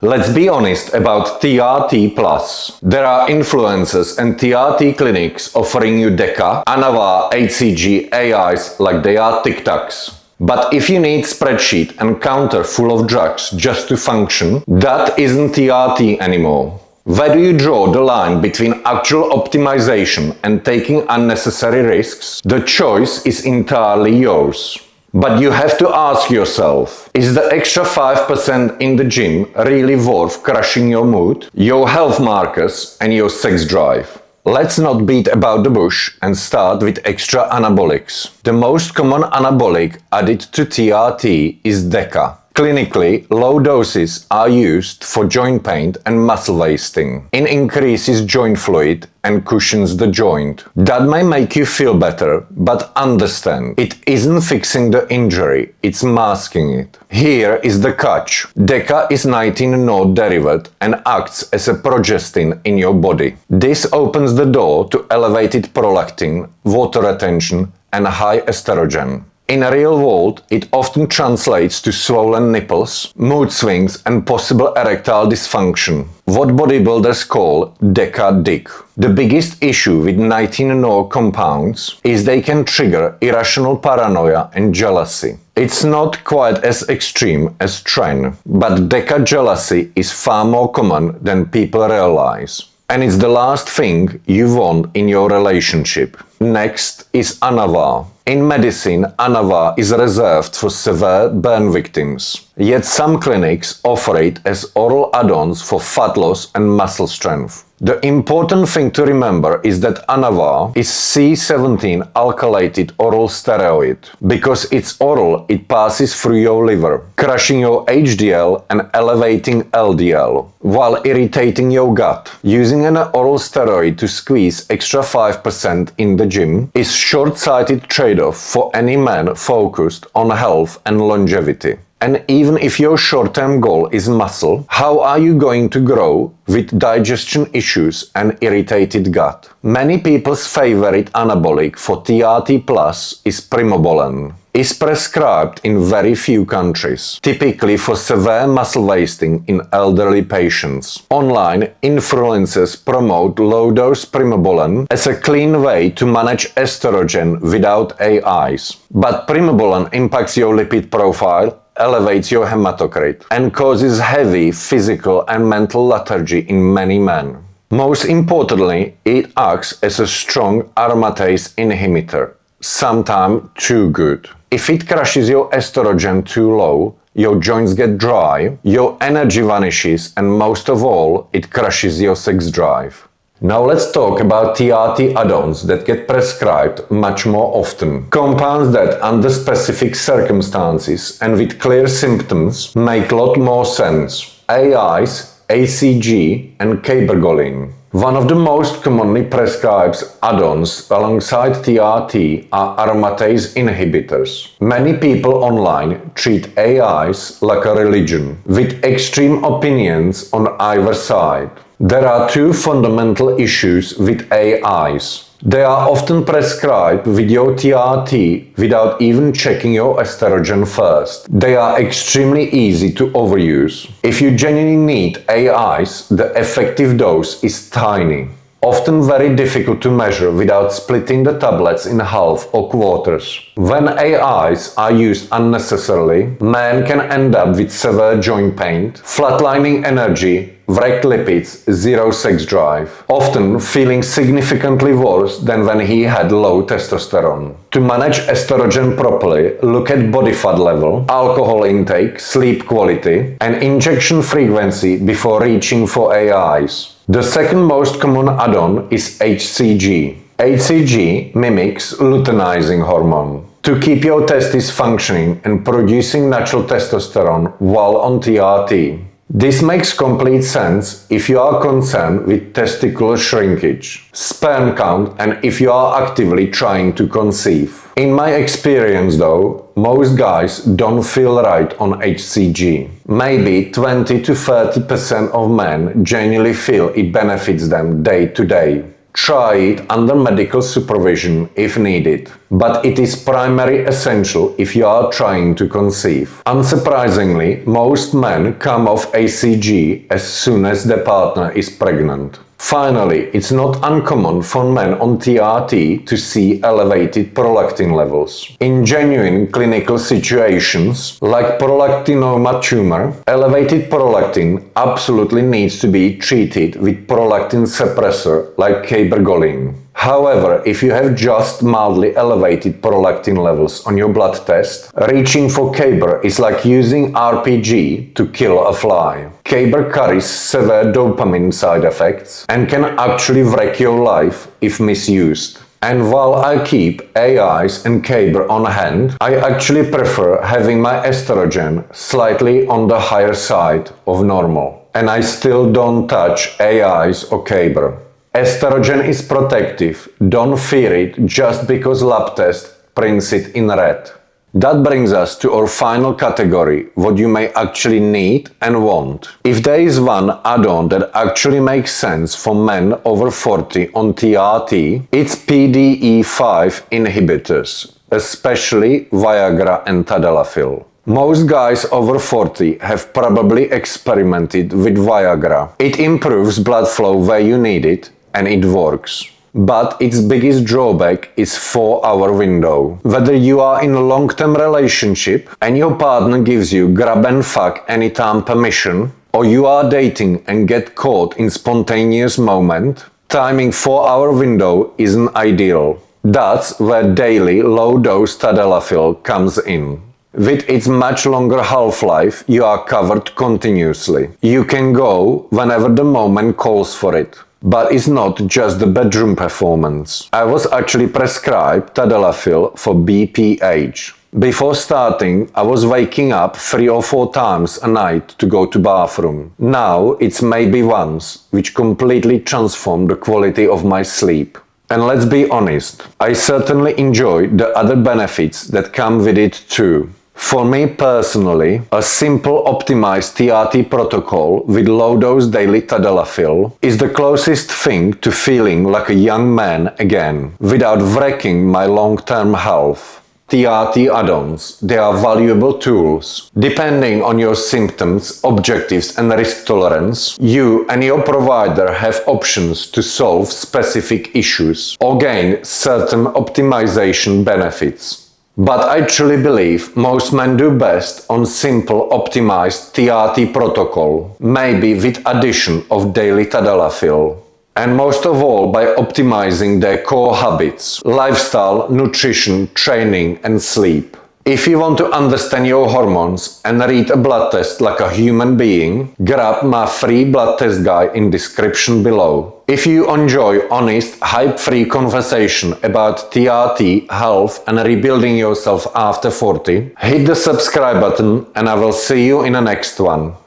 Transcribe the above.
Let's be honest about TRT Plus. There are influencers and TRT clinics offering you Deca, Anavar, HCG, AIs like they are TikToks. But if you need spreadsheet and counter full of drugs just to function, that isn't TRT anymore. Where do you draw the line between actual optimization and taking unnecessary risks? The choice is entirely yours. But you have to ask yourself, is the extra 5% in the gym really worth crushing your mood, your health markers and your sex drive? Let's not beat about the bush and start with extra anabolics. The most common anabolic added to TRT is Deca. Clinically, low doses are used for joint pain and muscle wasting. It increases joint fluid and cushions the joint. That may make you feel better, but understand, it isn't fixing the injury, it's masking it. Here is the catch. Deca is 19-node derivative and acts as a progestin in your body. This opens the door to elevated prolactin, water retention, and high estrogen. In a real world, it often translates to swollen nipples, mood swings and possible erectile dysfunction, what bodybuilders call Deca-Dick. The biggest issue with 19-node compounds is they can trigger irrational paranoia and jealousy. It's not quite as extreme as tren, but Deca jealousy is far more common than people realize. And it's the last thing you want in your relationship. Next is Anavar. In medicine, Anavar is reserved for severe burn victims. Yet some clinics offer it as oral add-ons for fat loss and muscle strength. The important thing to remember is that Anavar is C17 alkylated oral steroid. Because it's oral, it passes through your liver, crushing your HDL and elevating LDL, while irritating your gut. Using an oral steroid to squeeze extra 5% in the gym is short-sighted trade-off for any man focused on health and longevity. And even if your short-term goal is muscle, how are you going to grow with digestion issues and irritated gut? Many people's favorite anabolic for TRT Plus is Primobolan. Is prescribed in very few countries, typically for severe muscle wasting in elderly patients. Online, influencers promote low-dose Primobolan as a clean way to manage estrogen without AIs. But Primobolan impacts your lipid profile, elevates your hematocrit, and causes heavy physical and mental lethargy in many men. Most importantly, it acts as a strong aromatase inhibitor, sometimes too good. If it crushes your estrogen too low, your joints get dry, your energy vanishes, and most of all, it crushes your sex drive. Now let's talk about TRT add-ons that get prescribed much more often. Compounds that, under specific circumstances and with clear symptoms, make a lot more sense. AIs, HCG, and cabergoline. One of the most commonly prescribed add-ons alongside TRT are aromatase inhibitors. Many people online treat AIs like a religion, with extreme opinions on either side. There are two fundamental issues with AIs. They are often prescribed with your TRT without even checking your estrogen first. They are extremely easy to overuse. If you genuinely need AIs, the effective dose is tiny. Often very difficult to measure without splitting the tablets in half or quarters. When AIs are used unnecessarily, men can end up with severe joint pain, flatlining energy, wrecked lipids, zero sex drive, often feeling significantly worse than when he had low testosterone. To manage estrogen properly, look at body fat level, alcohol intake, sleep quality, and injection frequency before reaching for AIs. The second most common add-on is HCG. HCG mimics luteinizing hormone to keep your testes functioning and producing natural testosterone while on TRT. This makes complete sense if you are concerned with testicular shrinkage, sperm count, and if you are actively trying to conceive. In my experience though, most guys don't feel right on HCG. Maybe 20 to 30% of men genuinely feel it benefits them day to day. Try it under medical supervision if needed, but it is primarily essential if you are trying to conceive. Unsurprisingly, most men come off ACG as soon as their partner is pregnant. Finally, it's not uncommon for men on TRT to see elevated prolactin levels. In genuine clinical situations, like prolactinoma tumor, elevated prolactin absolutely needs to be treated with prolactin suppressor like cabergoline. However, if you have just mildly elevated prolactin levels on your blood test, reaching for Caber is like using RPG to kill a fly. Caber carries severe dopamine side effects and can actually wreck your life if misused. And while I keep AIs and Caber on hand, I actually prefer having my estrogen slightly on the higher side of normal. And I still don't touch AIs or Caber. Estrogen is protective, don't fear it just because lab test prints it in red. That brings us to our final category, what you may actually need and want. If there is one add-on that actually makes sense for men over 40 on TRT, it's PDE5 inhibitors, especially Viagra and Tadalafil. Most guys over 40 have probably experimented with Viagra. It improves blood flow where you need it, and it works. But its biggest drawback is 4-hour window. Whether you are in a long-term relationship and your partner gives you grab and fuck anytime permission, or you are dating and get caught in spontaneous moment, timing 4-hour window isn't ideal. That's where daily low-dose Tadalafil comes in. With its much longer half-life, you are covered continuously. You can go whenever the moment calls for it. But it's not just the bedroom performance. I was actually prescribed Tadalafil for BPH. Before starting, I was waking up 3 or 4 times a night to go to bathroom. Now it's maybe once, which completely transformed the quality of my sleep. And let's be honest, I certainly enjoy the other benefits that come with it too. For me personally, a simple optimized TRT protocol with low-dose daily Tadalafil is the closest thing to feeling like a young man again, without wrecking my long-term health. TRT add-ons, they are valuable tools. Depending on your symptoms, objectives and risk tolerance, you and your provider have options to solve specific issues or gain certain optimization benefits. But I truly believe most men do best on simple optimized TRT protocol, maybe with addition of daily Tadalafil. And most of all by optimizing their core habits, lifestyle, nutrition, training and sleep. If you want to understand your hormones and read a blood test like a human being, grab my free blood test guide in description below. If you enjoy honest, hype-free conversation about TRT, health and rebuilding yourself after 40, hit the subscribe button and I will see you in the next one.